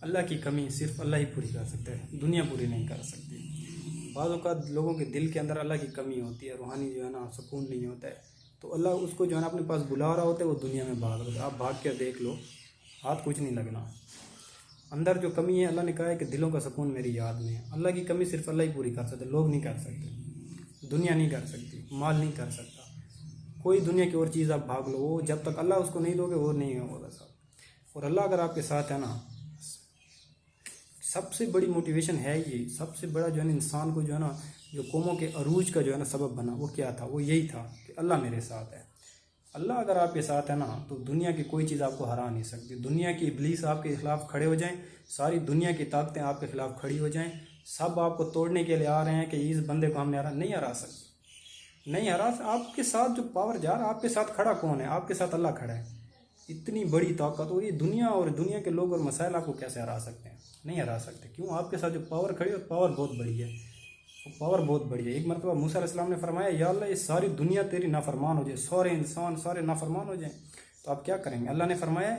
अल्लाह की कमी सिर्फ अल्लाह ही पूरी कर सकते हैं, दुनिया पूरी नहीं कर सकती। बाज़ औक़ात लोगों के दिल के अंदर अल्लाह की कमी होती है, रूहानी जो है ना सुकून नहीं होता है, तो अल्लाह उसको जो है ना अपने पास बुला रहा होता है, वो दुनिया में भाग रहा होता है। आप भाग के देख लो, हाथ कुछ नहीं लगना। अंदर जो कमी है, अल्लाह ने कहा है कि दिलों का सुकून मेरी याद में है। अल्लाह की कमी सिर्फ अल्लाह ही पूरी कर सकते, लोग नहीं कर सकते, दुनिया नहीं कर सकती, माल नहीं कर सकता, कोई दुनिया की और चीज़ आप भाग लो, वो जब तक अल्लाह उसको नहीं दोगे वो नहीं होगा साहब। और अल्लाह अगर आपके साथ है ना, सबसे बड़ी मोटिवेशन है ये, सबसे बड़ा जो है ना इंसान को जो है ना, जो कौमों के अरूज का जो है ना सबब बना, वो क्या था? वो यही था कि अल्लाह मेरे साथ है। अल्लाह अगर आपके साथ है ना, तो दुनिया की कोई चीज़ आपको हरा नहीं सकती। दुनिया की इब्लीस आपके खिलाफ खड़े हो जाएं, सारी दुनिया की ताकतें आपके खिलाफ खड़ी हो जाएं, सब आपको तोड़ने के लिए आ रहे हैं कि इस बंदे को हमने हरा नहीं हरा सकते, नहीं हरा। आपके साथ जो पावर जा रहा, आपके साथ खड़ा कौन है? आपके साथ अल्लाह खड़ा है। इतनी बड़ी ताकत, और ये दुनिया और दुनिया के लोग और मसाइल आपको कैसे हरा सकते हैं? नहीं हरा सकते। क्यों? आपके साथ जो पावर खड़ी है, पावर बहुत बड़ी है, वो पावर बहुत बड़ी है। एक मरतबा मूसा अलैहिस्सलाम ने फरमाया, या अल्लाह ये सारी दुनिया तेरी नाफरमान हो जाए, सारे इंसान सारे नाफरमान हो जाएं, तो आप क्या करेंगे? अल्लाह ने फरमाया,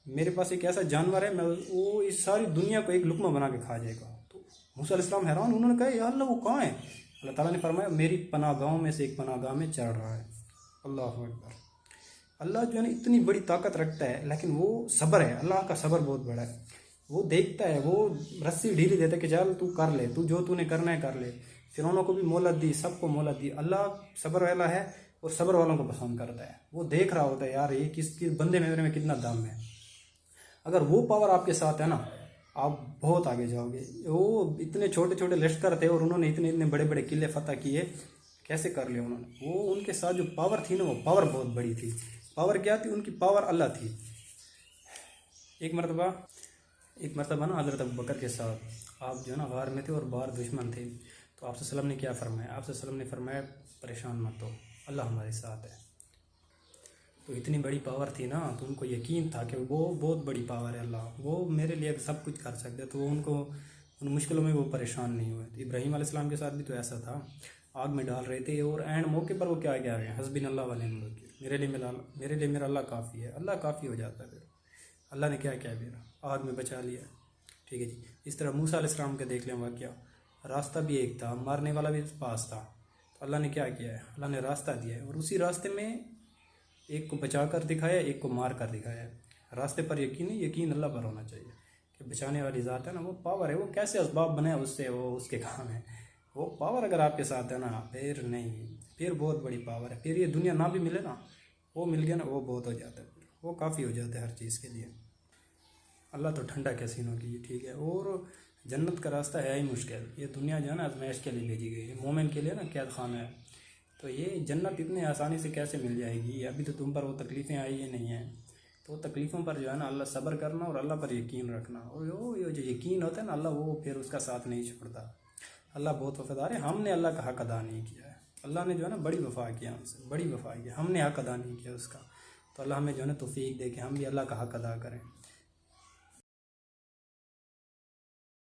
मेरे पास एक ऐसा जानवर है, मैं वो इस सारी दुनिया को एक लुकमा बना के खा जाएगा। तो मूसा अलैहिस्सलाम हैरान, उन्होंने कहा, या अल्लाह वो कहाँ है? अल्लाह ताला ने फरमाया, मेरी पनाहगाहों में से एक पनाहगाह में चढ़ रहा है। अल्लाह अकबर। अल्लाह जो है ना इतनी बड़ी ताकत रखता है, लेकिन वो सब्र है, अल्लाह का सब्र बहुत बड़ा है। वो देखता है, वो रस्सी ढीली देता है कि चल तू कर ले, तू जो तूने करना है कर ले। फिरौनों को भी मोहलत दी, सबको मोहलत दी। अल्लाह सब्र वाला है और सब्र वालों को पसंद करता है। वो देख रहा होता है, यार ये किस बंदे मेरे में कितना दम है। अगर वो पावर आपके साथ है ना, आप बहुत आगे जाओगे। वो इतने छोटे छोटे लश्कर थे और उन्होंने इतने इतने बड़े बड़े किले फतह किए, कैसे कर लिए उन्होंने? वो उनके साथ जो पावर थी ना, वो पावर बहुत बड़ी थी। पावर क्या थी? उनकी पावर अल्लाह थी। एक मरतबा ना हज़रत अबू बकर के साथ आप जो है ना गार में थे और बाहर दुश्मन थे, तो आपसे सल्लम ने क्या फरमाया? आपसे सल्लम ने फरमाया, परेशान मत हो, अल्लाह हमारे साथ है। तो इतनी बड़ी पावर थी ना, तो उनको यकीन था कि वो बहुत बड़ी पावर है अल्लाह, वो मेरे लिए सब कुछ कर सकते हैं। तो वो उनको उन मुश्किलों में वो परेशान नहीं हुए। तो इब्राहीम अलैहिस्सलाम के साथ भी तो ऐसा था, आग में डाल रहे थे और एंड मौके पर वो क्या कह रहे हैं, हस्बिन अल्लाह व निअमल वकील, मेरे लिए मेरा अल्लाह काफ़ी है। अल्लाह काफ़ी हो जाता है। फिर अल्लाह ने क्या किया? फिर आग में बचा लिया। ठीक है जी। इस तरह मूसा अलैहिस्सलाम के देख लें वाक़या, रास्ता भी एक था, मारने वाला भी पास था, तो अल्लाह ने क्या किया है? अल्लाह ने रास्ता दिया है, और उसी रास्ते में एक को बचा कर दिखाया, एक को मार कर दिखाया। रास्ते पर यकीन है, यकीन अल्लाह पर होना चाहिए कि बचाने वाली ज़ात है ना, वो पावर है। वो कैसे असबाब बनाए उससे, वो उसके काम है। वो पावर अगर आपके साथ है ना, फिर नहीं, फिर बहुत बड़ी पावर है। फिर ये दुनिया ना भी मिले ना, वो मिल गया ना, वो बहुत हो जाता है, फिर वो काफ़ी हो जाता है हर चीज़ के लिए। अल्लाह तो ठंडा कैसीनों की, ठीक है। और जन्नत का रास्ता है ही मुश्किल। ये दुनिया जो है ना आज़माइश के लिए भेजी गई है, मोमिन के लिए ना कैद खाना है। तो ये जन्नत इतनी आसानी से कैसे मिल जाएगी? अभी तो तुम पर वो तकलीफ़ें आई ही नहीं हैं। तो तकलीफ़ों पर जो है ना अल्लाह सब्र करना और अल्लाह पर यकीन रखना। और ये जो यकीन होता है ना, अल्लाह वो फिर उसका साथ नहीं छोड़ता। अल्लाह बहुत वफ़ादार है। हमने अल्लाह का हक़ अदा नहीं किया है। अल्लाह ने जो है ना बड़ी वफ़ा किया हमसे, बड़ी वफ़ा किया, हमने हक़ अदा नहीं किया उसका। तो अल्लाह हमें जो है ना तौफ़ीक दे कि हम भी अल्लाह का हक़ अदा करें।